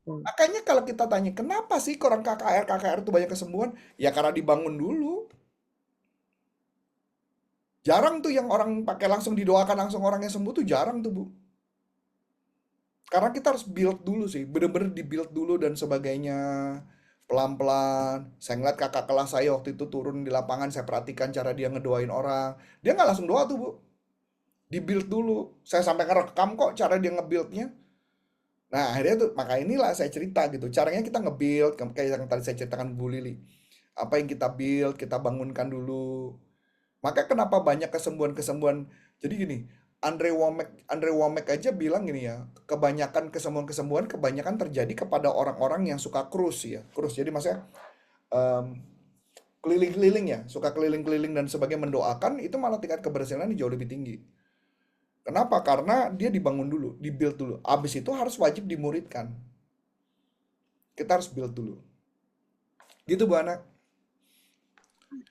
Hmm. Makanya kalau kita tanya, kenapa sih orang KKR itu banyak kesembuhan? Ya karena dibangun dulu. Jarang tuh yang orang pakai langsung didoakan langsung orangnya sembuh tuh jarang tuh, Bu. Karena kita harus build dulu sih, bener-bener di-build dulu dan sebagainya. Pelan-pelan. Saya ngeliat kakak kelas saya waktu itu turun di lapangan, saya perhatikan cara dia ngedoain orang. Dia nggak langsung doa tuh, Bu. Di-build dulu. Saya sampai ngerekam kok cara dia nge-buildnya. Nah, akhirnya tuh, maka inilah saya cerita gitu. Caranya kita nge-build, kayak yang tadi saya ceritakan Bu Lili. Apa yang kita build, kita bangunkan dulu. Maka kenapa banyak kesembuhan-kesembuhan. Jadi gini, Andre Womack aja bilang gini ya, kebanyakan kesembuhan-kesembuhan kebanyakan terjadi kepada orang-orang yang suka krus ya. Krus. Jadi maksudnya em, keliling-keliling ya, suka keliling-keliling dan sebagainya mendoakan itu malah tingkat keberhasilan jauh lebih tinggi. Kenapa? Karena dia dibangun dulu, dibuild dulu. Abis itu harus wajib dimuridkan. Kita harus build dulu. Gitu Bu Ana.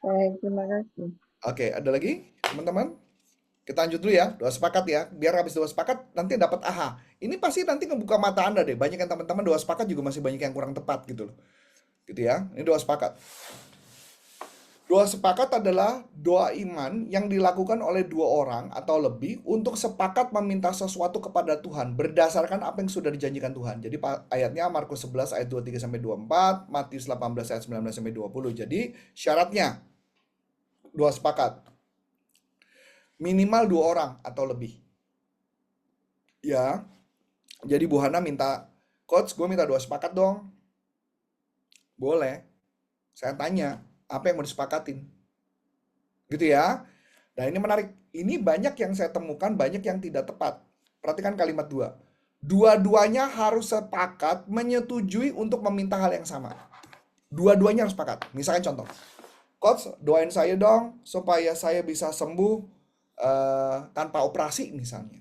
Baik, terima kasih. Oke, ada lagi teman-teman? Kita lanjut dulu ya, doa sepakat ya. Biar habis doa sepakat nanti dapat aha. Ini pasti nanti ngebuka mata Anda deh. Banyak yang teman-teman doa sepakat juga masih banyak yang kurang tepat gitu loh. Gitu ya. Ini doa sepakat. Doa sepakat adalah doa iman yang dilakukan oleh dua orang atau lebih untuk sepakat meminta sesuatu kepada Tuhan berdasarkan apa yang sudah dijanjikan Tuhan. Jadi ayatnya Markus 11 ayat 23 sampai 24, Matius 18 ayat 19 sampai 20. Jadi syaratnya doa sepakat minimal dua orang atau lebih. Ya, jadi Bu Hana minta, Coach, gue minta doa sepakat dong. Boleh. Saya tanya, apa yang mau disepakatin? Gitu ya. Nah ini menarik. Ini banyak yang saya temukan, banyak yang tidak tepat. Perhatikan kalimat dua. Dua-duanya harus sepakat menyetujui untuk meminta hal yang sama. Dua-duanya harus sepakat. Misalkan contoh, Coach, doain saya dong supaya saya bisa sembuh tanpa operasi misalnya.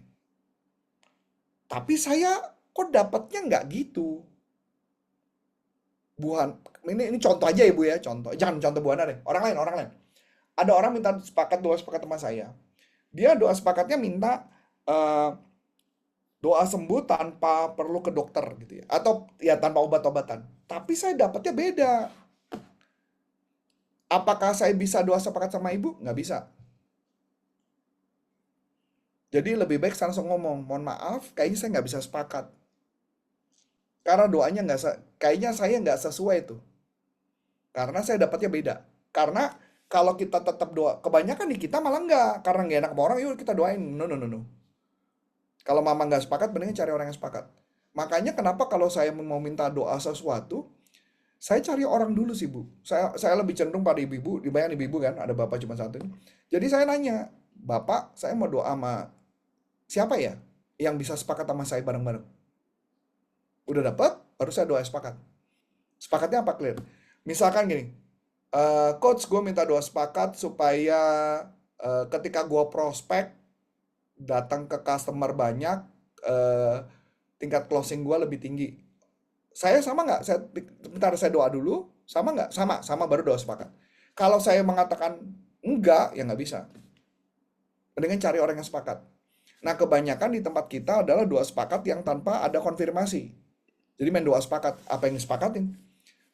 Tapi saya kok dapatnya nggak gitu. Buhan, ini contoh aja ya Bu ya, contoh. Jangan contoh Bu Hana deh. Orang lain. Ada orang minta sepakat doa sepakat sama saya. Dia doa sepakatnya minta eh, doa sembuh tanpa perlu ke dokter gitu ya. Atau ya tanpa obat-obatan. Tapi saya dapatnya beda. Apakah saya bisa doa sepakat sama ibu? Nggak bisa. Jadi lebih baik saya langsung ngomong, mohon maaf, kayaknya saya nggak bisa sepakat. Karena doanya nggak, kayaknya saya nggak sesuai tuh. Karena saya dapatnya beda. Karena kalau kita tetap doa, kebanyakan di kita malah nggak. Karena nggak enak sama orang, yuk kita doain. No, no, no, no. Kalau mama nggak sepakat, mendingan cari orang yang sepakat. Makanya kenapa kalau saya mau minta doa sesuatu, saya cari orang dulu sih Bu. Saya lebih cenderung pada ibu-ibu, dibayang ibu-ibu kan, ada bapak cuma satu ini. Jadi saya nanya, Bapak, saya mau doa sama siapa ya yang bisa sepakat sama saya bareng-bareng? Udah dapat, baru saya doa sepakat. Sepakatnya apa clear? Misalkan gini, Coach, gue minta doa sepakat supaya ketika gue prospek datang ke customer banyak, eh, tingkat closing gue lebih tinggi. Saya sama nggak? Bentar saya doa dulu, sama nggak? Sama baru doa sepakat. Kalau saya mengatakan enggak, ya nggak bisa. Mendingan cari orang yang sepakat. Nah, kebanyakan di tempat kita adalah doa sepakat yang tanpa ada konfirmasi. Jadi main doa sepakat, apa yang disepakatin?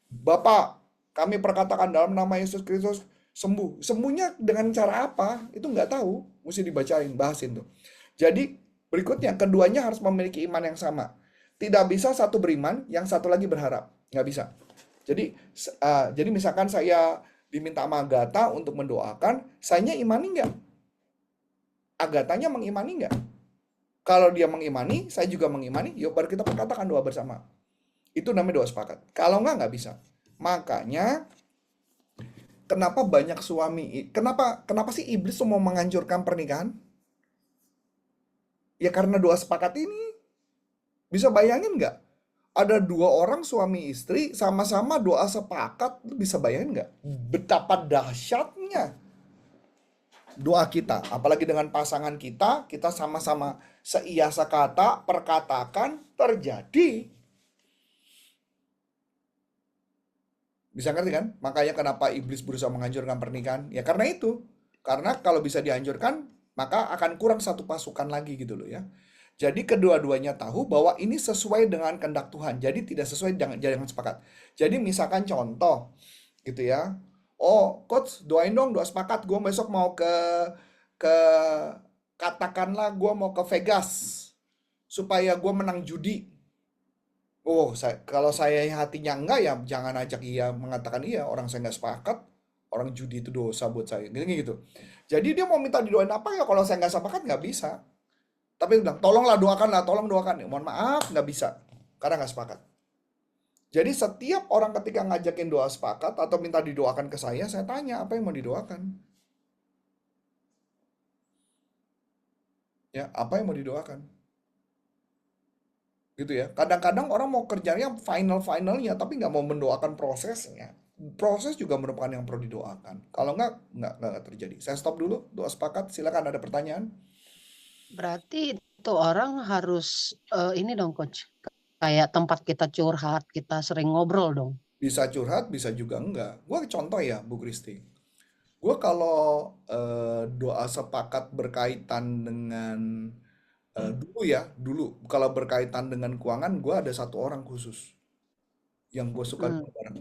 Bapak, kami perkatakan dalam nama Yesus Kristus sembuh. Sembuhnya dengan cara apa? Itu nggak tahu. Mesti dibacain, bahasin tuh. Jadi berikutnya, keduanya harus memiliki iman yang sama. Tidak bisa satu beriman, yang satu lagi berharap. Nggak bisa. Jadi misalkan saya diminta sama Agatha untuk mendoakan, saya imani nggak? Agathanya mengimani nggak? Kalau dia mengimani, saya juga mengimani, yuk baru kita perkatakan doa bersama. Itu namanya doa sepakat. Kalau nggak bisa. Makanya kenapa banyak suami, kenapa sih iblis tuh mau menganjurkan pernikahan? Ya karena doa sepakat ini. Bisa bayangin nggak? Ada dua orang suami istri sama-sama doa sepakat, bisa bayangin nggak? Betapa dahsyatnya doa kita. Apalagi dengan pasangan kita sama-sama seia sekata, perkatakan, terjadi. Bisa ngerti kan? Makanya kenapa iblis berusaha menghancurkan pernikahan? Ya karena itu. Karena kalau bisa dihancurkan, maka akan kurang satu pasukan lagi gitu loh ya. Jadi kedua-duanya tahu bahwa ini sesuai dengan kehendak Tuhan. Jadi tidak sesuai, jangan sepakat. Jadi misalkan contoh gitu ya. Oh, coach, doain dong, doa sepakat. Gue besok mau ke katakanlah gue mau ke Vegas supaya gue menang judi. Oh, kalau saya hatinya enggak ya jangan ajak iya mengatakan iya. Orang saya nggak sepakat, orang judi itu dosa buat saya. Gitu gitu. Jadi dia mau minta didoain apa ya kalau saya nggak sepakat nggak bisa. Tapi dia bilang tolonglah doakanlah, tolong doakan. Ya, mohon maaf nggak bisa karena nggak sepakat. Jadi setiap orang ketika ngajakin doa sepakat atau minta didoakan ke saya tanya apa yang mau didoakan. Ya, apa yang mau didoakan? Gitu ya. Kadang-kadang orang mau kerjanya final-finalnya tapi nggak mau mendoakan prosesnya. Proses juga merupakan yang perlu didoakan. Kalau nggak terjadi. Saya stop dulu, doa sepakat. Silakan ada pertanyaan. Berarti itu orang harus ini dong coach. Kayak tempat kita curhat, kita sering ngobrol dong. Bisa curhat, bisa juga enggak. Gue contoh ya, Bu Kristi. Gue kalau doa sepakat berkaitan dengan dulu ya, dulu kalau berkaitan dengan keuangan, gue ada satu orang khusus yang gue suka Hmm. doa bareng.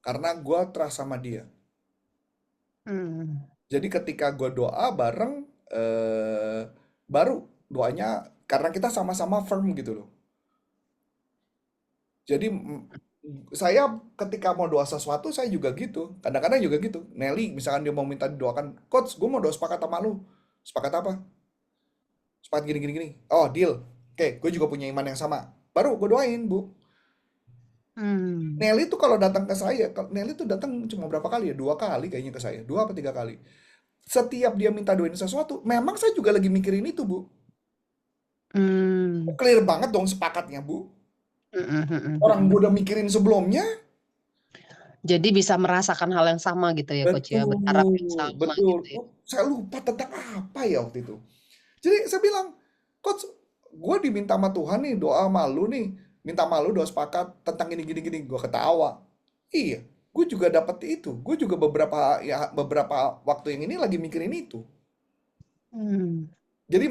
Karena gue trust sama dia. Hmm. Jadi ketika gue doa bareng, baru doanya karena kita sama-sama firm gitu loh. Jadi saya ketika mau doa sesuatu saya juga gitu. Kadang-kadang juga gitu. Nelly misalkan dia mau minta didoakan, coach, gue mau doa sepakat sama lu. Sepakat apa? Sepakat gini gini gini. Oh, deal. Oke, gue juga punya iman yang sama. Baru gue doain, Bu. Hmm. Nelly tuh kalau datang ke saya, Nelly tuh datang cuma berapa kali ya? 2 kali kayaknya ke saya. 2 apa 3 kali. Setiap dia minta doain sesuatu, memang saya juga lagi mikirin itu, Bu. Hmm. Clear banget dong sepakatnya, Bu. Hmm. Orang gue udah mikirin sebelumnya. Jadi bisa merasakan hal yang sama gitu ya coach ya, berharap yang Betul, sama betul. gitu ya. Saya lupa tentang apa ya waktu itu. Jadi saya bilang, coach, gue diminta sama Tuhan nih doa malu nih, minta malu doa sepakat tentang gini gini gini. Gue ketawa. Iya, gue juga dapet itu. Gue juga beberapa waktu yang ini lagi mikirin itu. Hmm. Jadi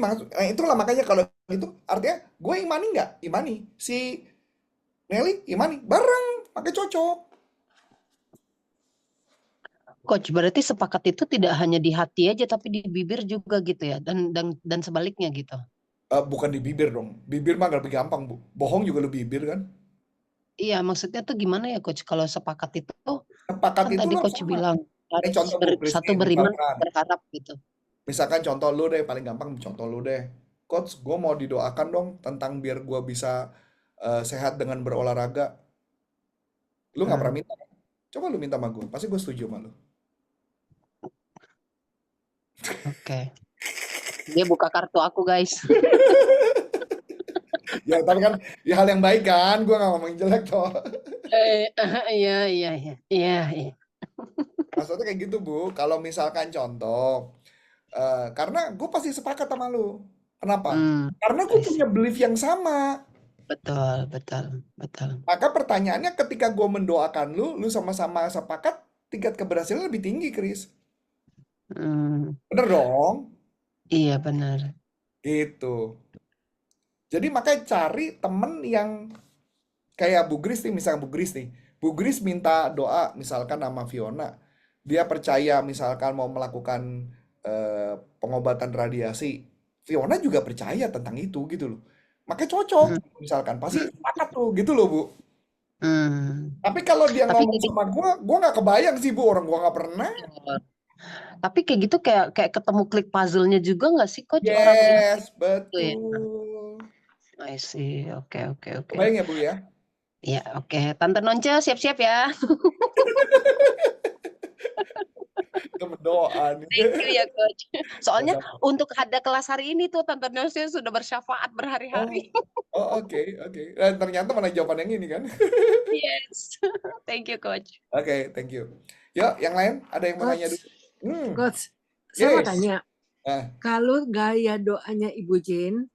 itulah makanya kalau itu artinya gue imani nggak? Imani. Si Nelly imani bareng, pakai cocok. Coach, berarti sepakat itu tidak hanya di hati aja tapi di bibir juga gitu ya, dan sebaliknya gitu. Bukan di bibir dong. Bibir mah lebih gampang, Bu. Bohong juga lebih bibir kan? Iya, maksudnya tuh gimana ya coach kalau sepakat itu Sepakat kan itu tadi kan coach sama. bilang harus Contoh Bu satu Christine, beriman misalkan. berharap gitu. Misalkan contoh lu deh, paling gampang contoh lu deh. Coach, gue mau didoakan dong tentang biar gue bisa sehat dengan berolahraga. Lu nggak pernah Hmm. minta kan? Coba lu minta sama gue, pasti gue setuju sama lu. Oke. Dia buka kartu aku guys. Ya, tapi kan ya hal yang baik kan, gue nggak ngomongin jelek toh. Iya iya iya iya iya. Maksudnya kayak gitu, Bu. Kalau misalkan contoh, karena gue pasti sepakat sama lu. Kenapa? Karena gue I punya see. belief yang sama. Betul betul betul. Maka pertanyaannya ketika gue mendoakan lu sama-sama sepakat, tingkat keberhasilan lebih tinggi, Chris. Hmm. Bener dong? Iya benar. Gitu. Jadi makanya cari temen yang kayak Bu Gris nih, misalkan Bu Gris nih. Bu Gris minta doa misalkan nama Fiona. Dia percaya misalkan mau melakukan pengobatan radiasi. Fiona juga percaya tentang itu gitu loh. Makanya cocok Hmm. misalkan. Pasti sepakat tuh gitu loh Bu. Hmm. Tapi kalau dia Tapi ngomong jadi sama gua nggak kebayang sih Bu. Orang gua nggak pernah. tapi kayak gitu kayak kayak ketemu klik puzzle-nya juga nggak sih coach orang ini Yes, gitu ya. betul. I see. Oke oke oke. Kebayang ya Bu ya? Ya oke. Tante Nonce siap-siap ya. Kita berdoa nih. Thank you ya coach. Soalnya Sama-sama. untuk ada kelas hari ini tuh Tante Nonce sudah bersyafaat Oh, berhari-hari. oh oke, oke. Dan ternyata mana jawaban yang ini kan? Yes. Thank you coach. Oke, thank you. Yuk, yang lain ada yang mau nanya dulu? Coach, Hmm, Coach, saya mau yes. tanya, Nah, kalau gaya doanya Ibu Jane,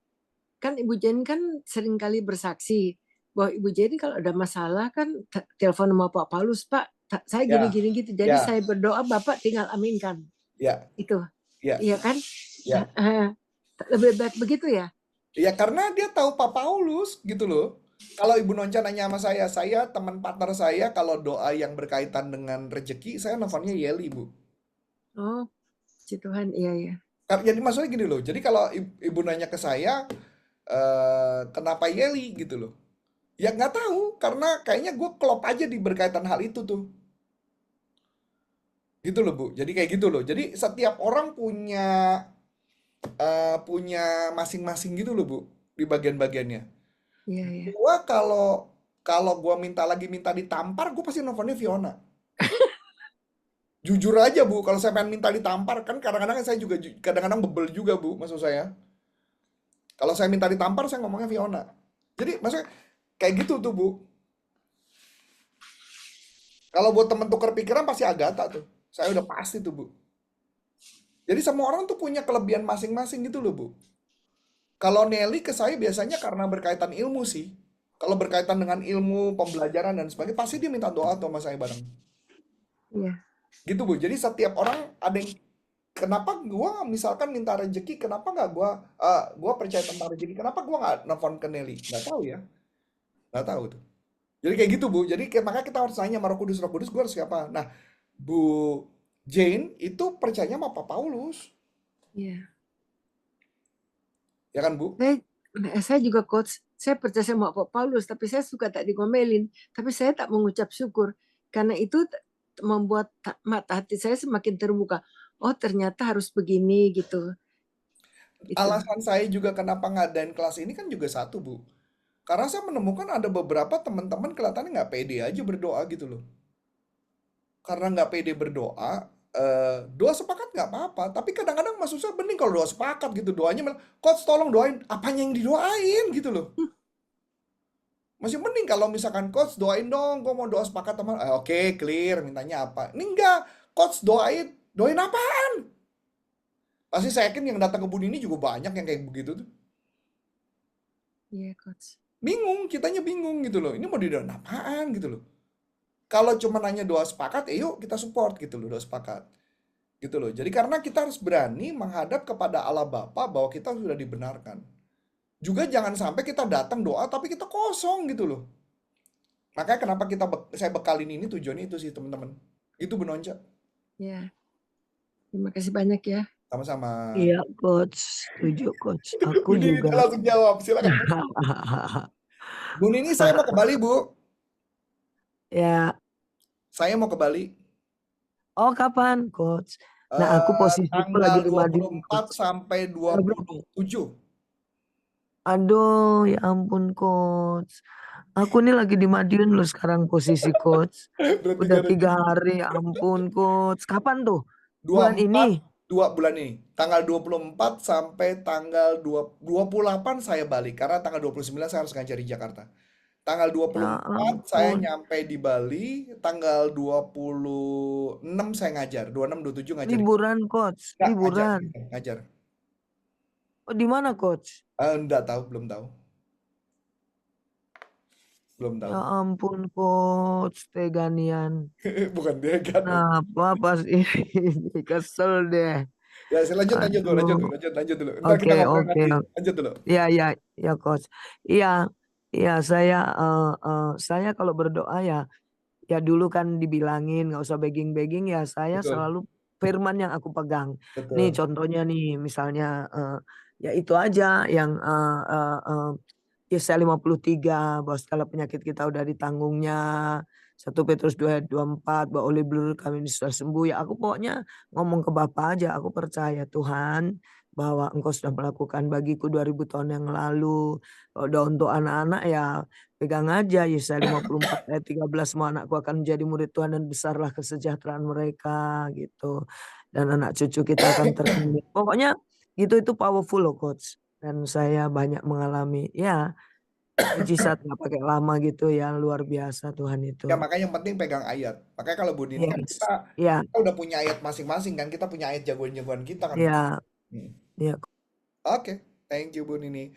kan Ibu Jane kan seringkali bersaksi bahwa Ibu Jane kalau ada masalah kan telepon sama Pak Paulus, Pak, saya ya, gini-gini gitu. Jadi ya, saya berdoa, Bapak tinggal aminkan. ya, Itu, ya, iya kan? ya. Lebih baik begitu ya? Ya karena dia tahu Pak Paulus gitu loh. Kalau Ibu Nonca nanya sama saya teman partner saya kalau doa yang berkaitan dengan rezeki, saya nelfonnya Yeli, Bu. Oh, puji Tuhan, iya ya. Jadi maksudnya gini loh. Jadi kalau Ibu nanya ke saya, kenapa Yeli gitu loh? Ya nggak tahu, karena kayaknya gue klop aja di berkaitan hal itu tuh. Gitu loh, Bu. Jadi kayak gitu loh. Jadi setiap orang punya masing-masing gitu loh, Bu, di bagian-bagiannya. Iya ya. Gua kalau gua minta ditampar, gue pasti nelfonnya Fiona. Jujur aja, Bu, kalau saya pengen minta ditampar kan kadang-kadang saya juga kadang-kadang bebel juga, Bu, maksud saya. Kalau saya minta ditampar, saya ngomongnya Fiona. Jadi maksudnya kayak gitu tuh, Bu. Kalau buat temen tuker pikiran pasti Agatha tuh. Saya udah pasti tuh, Bu. Jadi semua orang tuh punya kelebihan masing-masing gitu loh, Bu. Kalau Nelly ke saya biasanya karena berkaitan ilmu sih. Kalau berkaitan dengan ilmu, pembelajaran dan sebagainya, pasti dia minta doa tuh sama saya bareng. Iya. Gitu, Bu. Jadi setiap orang ada yang kenapa gua misalkan minta rezeki, kenapa nggak gua percaya tentang rezeki, kenapa gua nggak nelfon ke Nelly? Nggak tahu ya. Nggak tahu tuh. Jadi kayak gitu, Bu. Jadi makanya kita harus nanya sama Roh Kudus gua harus siapa? Nah, Bu Jane itu percayanya sama Pak Paulus. Iya. Ya kan, Bu? Saya juga coach, saya percaya sama Pak Paulus, tapi saya suka tak dikomelin, tapi saya tak mengucap syukur karena itu membuat mata hati saya semakin terbuka. Oh ternyata harus begini gitu. Itu. Alasan saya juga kenapa ngadain kelas ini kan juga satu, Bu. Karena saya menemukan ada beberapa teman-teman kelihatannya nggak pede aja berdoa gitu loh. Karena nggak pede berdoa, doa sepakat nggak apa-apa. Tapi kadang-kadang maksud saya bening kalau doa sepakat gitu. Doanya malah, Coach tolong doain. Apanya yang didoain gitu loh. Masih mending kalau misalkan Coach doain dong, gue mau doa sepakat sama. Oke, clear, mintanya apa. Ini enggak, Coach doain. Doain apaan? Pasti saya yakin yang datang ke Bun ini juga banyak yang kayak begitu tuh. Iya coach. Bingung, kitanya bingung gitu loh. Ini mau didoain apaan gitu loh. Kalau cuma nanya doa sepakat, yuk kita support gitu loh, doa sepakat. Gitu loh. Jadi karena kita harus berani menghadap kepada Allah Bapa bahwa kita sudah dibenarkan. Juga jangan sampai kita datang doa tapi kita kosong gitu loh. Makanya kenapa saya bekalin ini tujuannya itu sih teman-teman. Itu Benonca. Ya. Terima kasih banyak ya. Sama-sama. Iya, coach. Setuju, coach. Aku Bu Nini juga. langsung jawab, silakan. Bu Nini, saya mau ke Bali, Bu. Ya. Saya mau ke Bali. Oh, kapan, coach? Nah, aku posisiku lagi Tanggal di Madiun, 24 coach. sampai 27. Aduh, ya ampun, coach. Aku nih lagi di Madiun loh sekarang posisi, coach. Berarti Udah gak ada 3 hari, ya ampun, coach. Kapan tuh? 24, Bulan ini? 2 bulan ini. Tanggal 24 sampai tanggal 28 saya balik. Karena tanggal 29 saya harus ngajar di Jakarta. Tanggal 24 saya ampun. nyampe di Bali. Tanggal 26 saya ngajar. 26, 27 ngajar. Liburan, coach. Nggak, Liburan. ngajar. Oh, di mana, coach? Enggak tahu, belum tahu. Belum tahu. Ya ampun, coach. Teganian. Bukan dia kan. Kenapa pas ini kesel deh. Ya, saya lanjut dulu. Lanjut dulu. Ntar kita ngobrol Oke. nanti. Lanjut dulu. Ya, coach. Iya, saya kalau berdoa ya dulu kan dibilangin nggak usah begging ya, saya Betul. selalu firman yang aku pegang. Betul. Nih contohnya nih misalnya ya itu aja yang Yesaya 53 bahwa segala penyakit kita udah ditanggungnya. 1 Petrus 2:24 bahwa oleh belut kami sudah sembuh. Ya aku pokoknya ngomong ke Bapa aja, aku percaya Tuhan bahwa Engkau sudah melakukan bagiku 2000 tahun yang lalu. Udah untuk anak-anak ya pegang aja Yesaya 54 ayat 13, semua anakku akan menjadi murid Tuhan dan besarlah kesejahteraan mereka gitu. Dan anak cucu kita akan terkendali. Pokoknya itu powerful loh coach. Dan saya banyak mengalami ya mujizat nggak pakai lama gitu ya, luar biasa Tuhan itu. Ya makanya yang penting pegang ayat. Makanya kalau Bu Nini kan kita udah punya ayat masing-masing kan, kita punya ayat jagoan-jagoan kita kan. Iya. Oke, thank you Bu Nini.